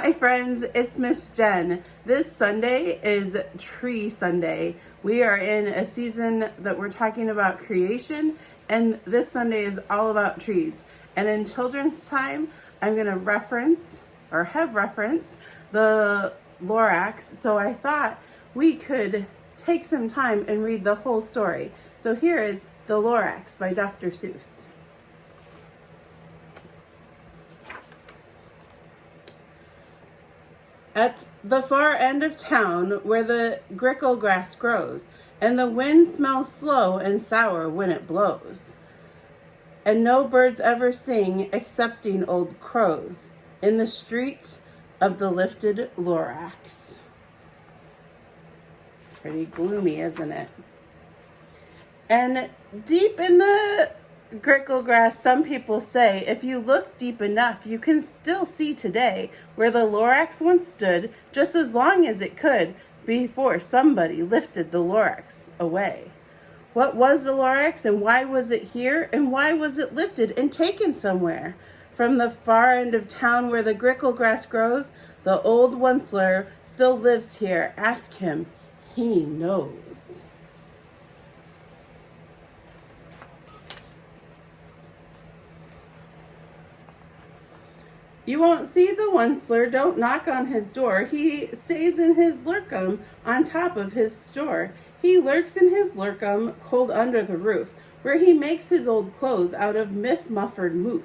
Hi friends, it's Miss Jen. This Sunday is Tree Sunday. We are in a season that we're talking about creation, and this Sunday is all about trees. And in children's time, I'm going to reference or have referenced the Lorax. So I thought we could take some time and read the whole story. So here is The Lorax by Dr. Seuss. At the far end of town, where the grickle grass grows, and the wind smells slow and sour when it blows, and no birds ever sing excepting old crows, in the street of the lifted Lorax. Pretty gloomy, isn't it? And deep in the grickle grass, some people say, if you look deep enough, you can still see today where the Lorax once stood, just as long as it could, before somebody lifted the Lorax away. What was the Lorax, and why was it here, and why was it lifted and taken somewhere? From the far end of town where the grickle grass grows, the old Onceler still lives here. Ask him, he knows. You won't see the Onceler, don't knock on his door. He stays in his lurkum on top of his store. He lurks in his lurkum, cold under the roof, where he makes his old clothes out of muffered moof.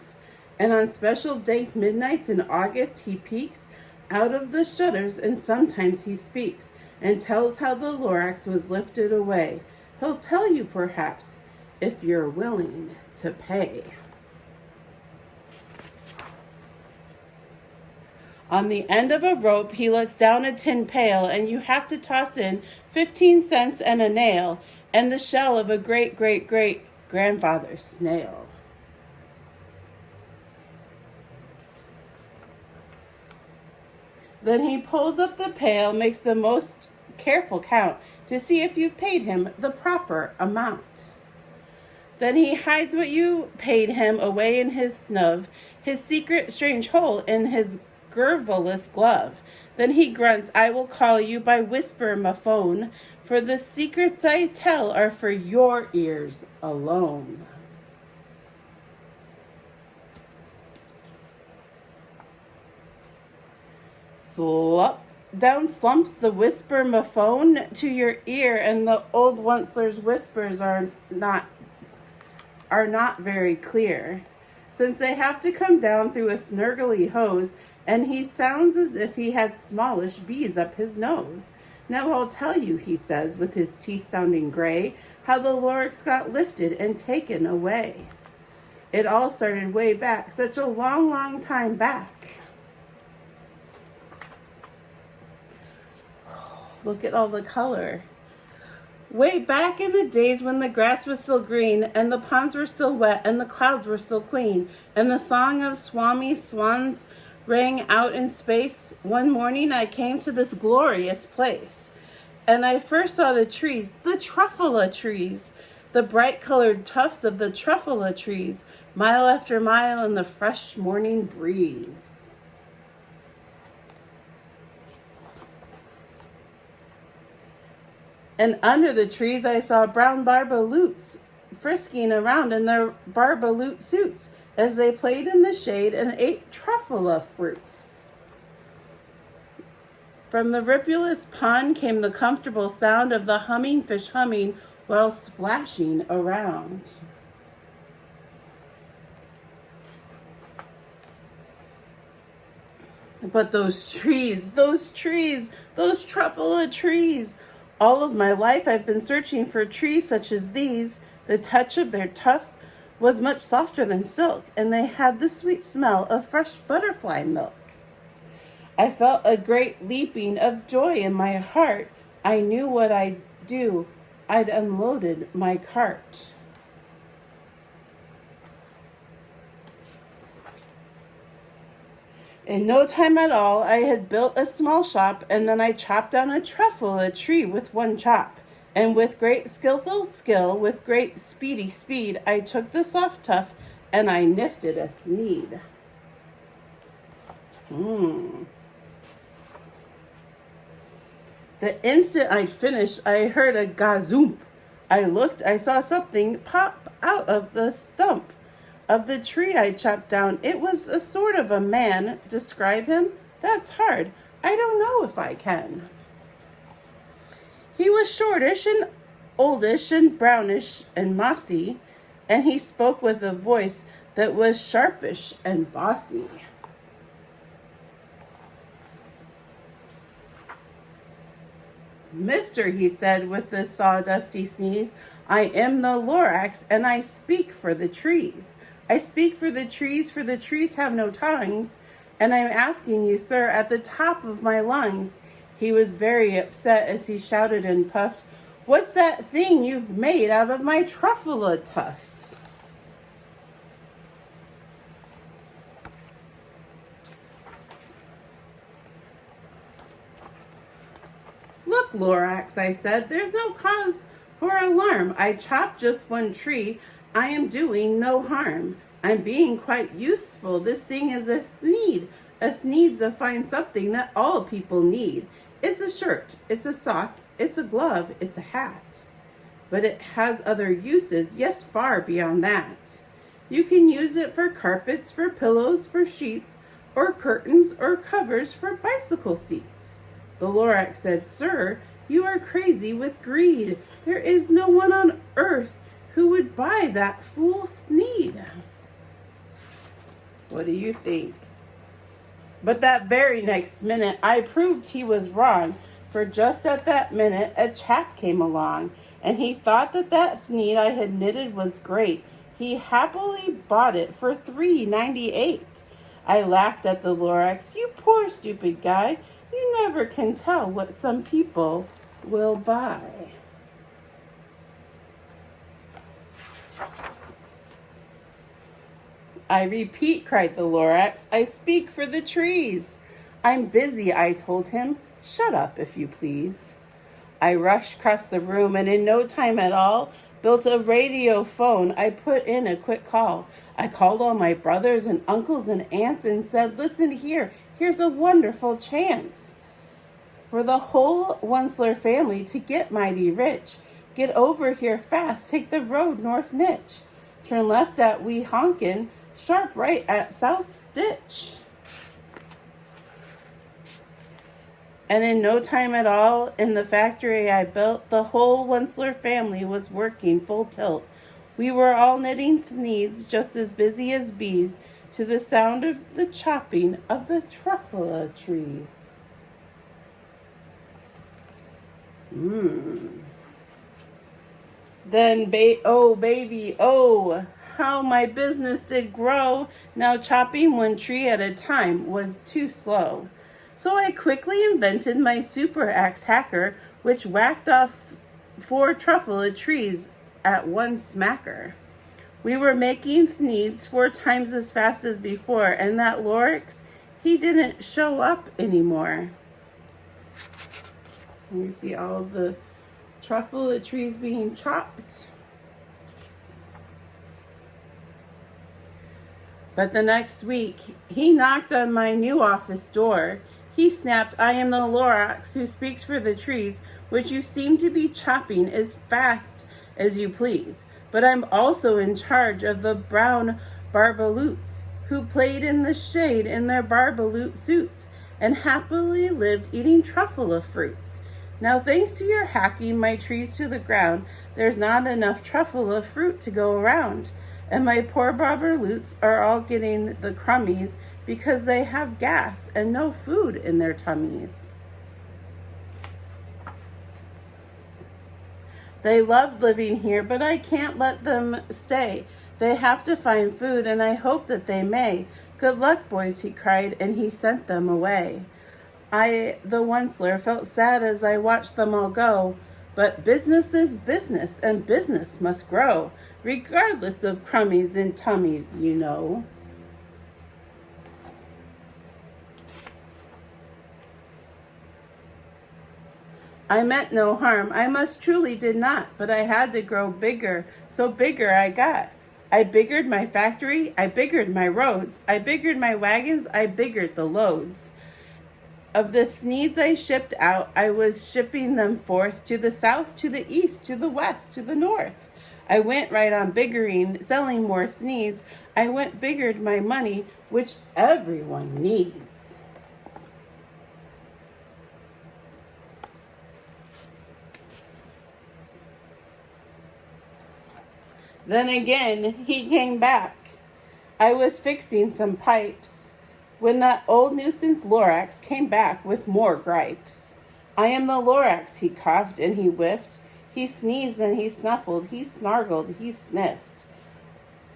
And on special dank midnights in August, he peeks out of the shutters, and sometimes he speaks and tells how the Lorax was lifted away. He'll tell you, perhaps, if you're willing to pay. On the end of a rope, he lets down a tin pail, and you have to toss in 15 cents and a nail, and the shell of a great-great-great-grandfather's snail. Then he pulls up the pail, makes the most careful count to see if you've paid him the proper amount. Then he hides what you paid him away in his snub, his secret strange hole in his girdleless glove. Then he grunts, I will call you by whisper my phone, for the secrets I tell are for your ears alone. Slump down slumps the whisper my phone to your ear, and the old Onceler's whispers are not very clear, since they have to come down through a snurgly hose, and he sounds as if he had smallish bees up his nose. Now I'll tell you, he says, with his teeth sounding gray, how the Lorax got lifted and taken away. It all started way back, such a long, long time back. Look at all the color. Way back in the days when the grass was still green, and the ponds were still wet, and the clouds were still clean, and the song of swans rang out in space, one morning I came to this glorious place. And I first saw the trees, the truffula trees, the bright-colored tufts of the truffula trees, mile after mile in the fresh morning breeze. And under the trees I saw brown barbaloots frisking around in their barbaloot suits as they played in the shade and ate truffula fruits. From the ripulous pond came the comfortable sound of the humming fish humming while splashing around. But those trees, those truffula trees. All of my life I've been searching for trees such as these. The touch of their tufts was much softer than silk, and they had the sweet smell of fresh butterfly milk. I felt a great leaping of joy in my heart. I knew what I'd do. I'd unloaded my cart. In no time at all, I had built a small shop, and then I chopped down a truffula tree with one chop. And with great skillful skill, with great speedy speed, I took the soft tuft and I nifted a need. The instant I'd finished, I heard a gazoomp. I looked, I saw something pop out of the stump of the tree I chopped down. It was a sort of a man. Describe him? That's hard. I don't know if I can. He was shortish and oldish and brownish and mossy, and he spoke with a voice that was sharpish and bossy. Mister, he said with a sawdusty sneeze, I am the Lorax, and I speak for the trees. I speak for the trees have no tongues, and I'm asking you, sir, at the top of my lungs. He was very upset as he shouted and puffed, what's that thing you've made out of my truffula tuft? Look, Lorax, I said, there's no cause for alarm. I chopped just one tree. I am doing no harm. I'm being quite useful. This thing is a need. A need's a fine something that all people need. It's a shirt, it's a sock, it's a glove, it's a hat. But it has other uses, yes, far beyond that. You can use it for carpets, for pillows, for sheets, or curtains, or covers for bicycle seats. The Lorax said, sir, you are crazy with greed. There is no one on earth who would buy that fool need. What do you think? But that very next minute, I proved he was wrong, for just at that minute, a chap came along, and he thought that need I had knitted was great. He happily bought it for $3.98. I laughed at the Lorax. You poor stupid guy. You never can tell what some people will buy. I repeat, cried the Lorax, I speak for the trees. I'm busy, I told him. Shut up, if you please. I rushed across the room and in no time at all built a radio phone. I put in a quick call. I called all my brothers and uncles and aunts and said, listen here, here's a wonderful chance for the whole Wensler family to get mighty rich. Get over here fast, take the road North Nitch. Turn left at Weehonkin, sharp right at South Stitch. And in no time at all, in the factory I built, the whole Wensler family was working full tilt. We were all knitting needs, just as busy as bees, to the sound of the chopping of the truffula trees. Then, oh baby, oh, how my business did grow. Now chopping one tree at a time was too slow. So I quickly invented my super axe hacker, which whacked off 4 truffula trees at one smacker. We were making needs 4 times as fast as before, and that Lorax, he didn't show up anymore. You see all the truffula trees being chopped. But the next week, he knocked on my new office door. He snapped, I am the Lorax who speaks for the trees, which you seem to be chopping as fast as you please. But I'm also in charge of the brown barbaloots, who played in the shade in their barbaloot suits, and happily lived eating truffula fruits. Now, thanks to your hacking my trees to the ground, there's not enough truffula fruit to go around. And my poor barbaloots are all getting the crummies because they have gas and no food in their tummies. They loved living here, but I can't let them stay. They have to find food, and I hope that they may. Good luck, boys, he cried, and he sent them away. I, the Wensler, felt sad as I watched them all go, but business is business, and business must grow, regardless of crummies and tummies, you know. I meant no harm, I most truly did not, but I had to grow bigger, so bigger I got. I biggered my factory, I biggered my roads, I biggered my wagons, I biggered the loads. Of the needs I shipped out, I was shipping them forth to the south, to the east, to the west, to the north. I went right on biggering, selling more needs. I went biggered my money, which everyone needs. Then again, he came back. I was fixing some pipes when that old nuisance Lorax came back with more gripes. I am the Lorax, he coughed and he whiffed. He sneezed and he snuffled, he snargled, he sniffed.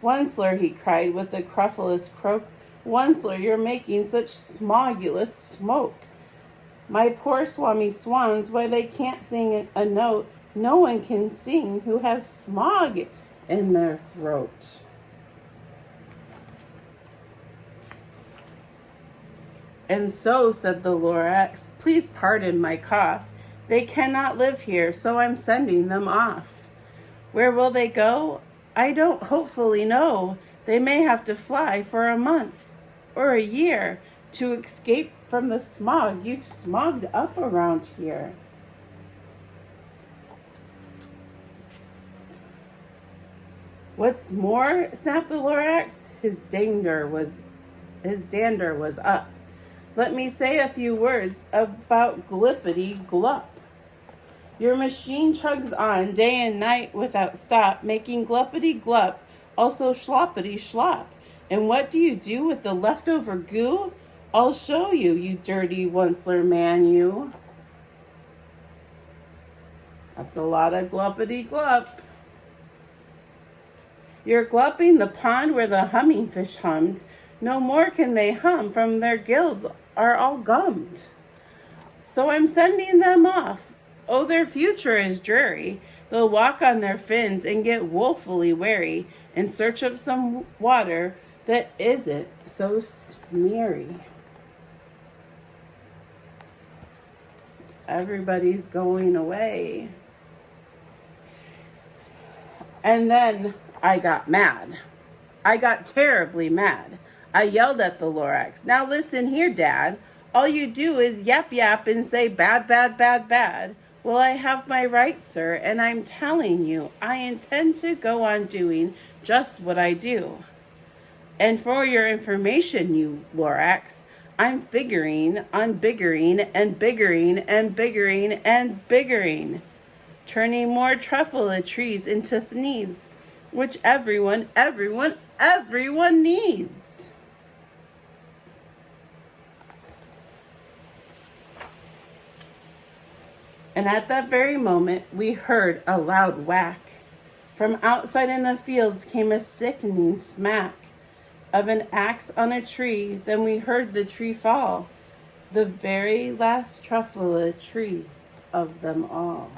Onceler, he cried with a cruffless croak, Onceler, you're making such smogulous smoke. My poor swami swans, why they can't sing a note. No one can sing who has smog in their throat. And so, said the Lorax, please pardon my cough. They cannot live here, so I'm sending them off. Where will they go? I don't hopefully know. They may have to fly for a month or a year to escape from the smog you've smogged up around here. What's more, snapped the Lorax, his dander was up. Let me say a few words about glippity glup. Your machine chugs on day and night without stop, making gluppity glup, also sloppity slop. And what do you do with the leftover goo? I'll show you, you dirty Onceler man, you. That's a lot of gluppity glup. You're glupping the pond where the humming fish hummed. No more can they hum, from their gills are all gummed. So I'm sending them off. Oh, their future is dreary. They'll walk on their fins and get woefully wary in search of some water that isn't so smeary. Everybody's going away. And then I got mad. I got terribly mad. I yelled at the Lorax. Now listen here, Dad. All you do is yap yap and say bad, bad, bad, bad. Well, I have my rights, sir, and I'm telling you, I intend to go on doing just what I do. And for your information, you Lorax, I'm figuring on biggering and biggering and biggering and biggering, turning more truffle trees into needs, which everyone needs. And at that very moment, we heard a loud whack. From outside in the fields came a sickening smack of an axe on a tree. Then we heard the tree fall, the very last truffle tree of them all.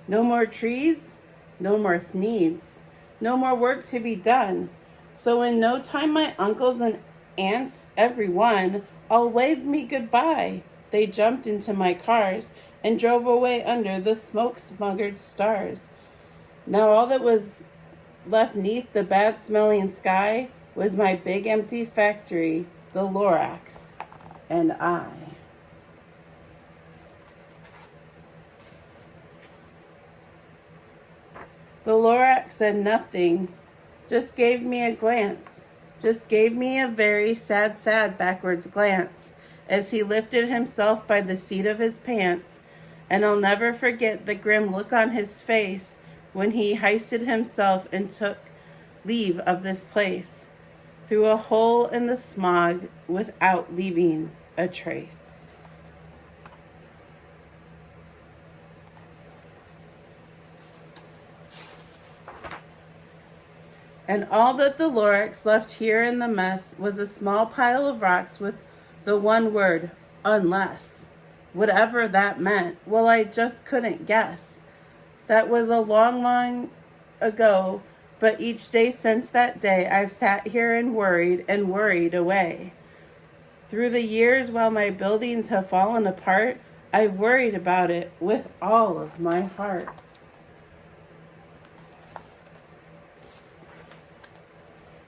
No more trees, no more needs, no more work to be done. So in no time my uncles and aunts, every one, all waved me goodbye. They jumped into my cars and drove away under the smoke-smuggered stars. Now all that was left neath the bad-smelling sky was my big empty factory, the Lorax, and I. The Lorax said nothing, just gave me a glance, just gave me a very sad, sad backwards glance as he lifted himself by the seat of his pants, and I'll never forget the grim look on his face when he hoisted himself and took leave of this place through a hole in the smog without leaving a trace. And all that the Lorax left here in the mess was a small pile of rocks with the one word, unless. Whatever that meant, well, I just couldn't guess. That was a long, long ago, but each day since that day, I've sat here and worried away. Through the years, while my buildings have fallen apart, I've worried about it with all of my heart.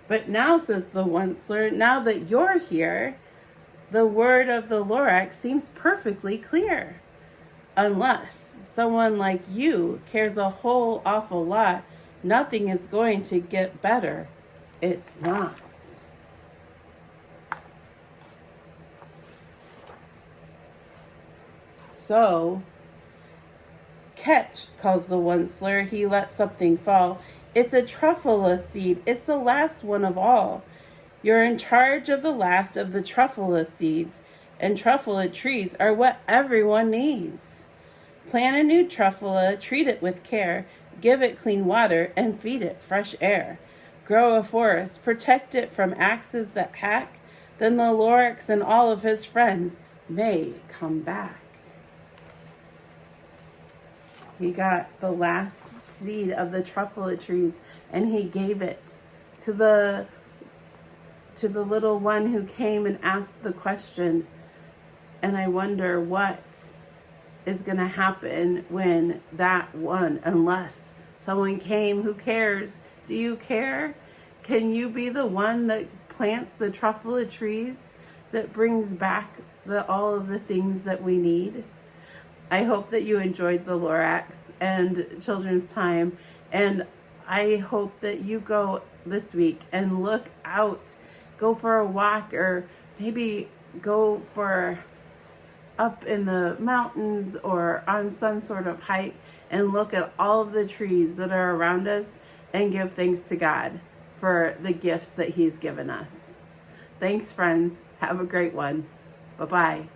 But now, says the Onceler, now that you're here, the word of the Lorax seems perfectly clear. Unless someone like you cares a whole awful lot, nothing is going to get better. It's not. So, catch, calls the Onceler. He lets something fall. It's a truffula seed. It's the last one of all. You're in charge of the last of the truffula seeds, and truffula trees are what everyone needs. Plant a new truffula, treat it with care, give it clean water, and feed it fresh air. Grow a forest, protect it from axes that hack, then the Lorax and all of his friends may come back. He got the last seed of the truffula trees, and he gave it to the little one who came and asked the question. And I wonder what is going to happen when that one, unless someone came who cares. Do you care? Can you be the one that plants the truffula trees that brings back all of the things that we need? I hope that you enjoyed the Lorax and Children's Time, and I hope that you go this week and look out, go for a walk, or maybe go for up in the mountains or on some sort of hike and look at all of the trees that are around us and give thanks to God for the gifts that He's given us. Thanks, friends. Have a great one. Bye-bye.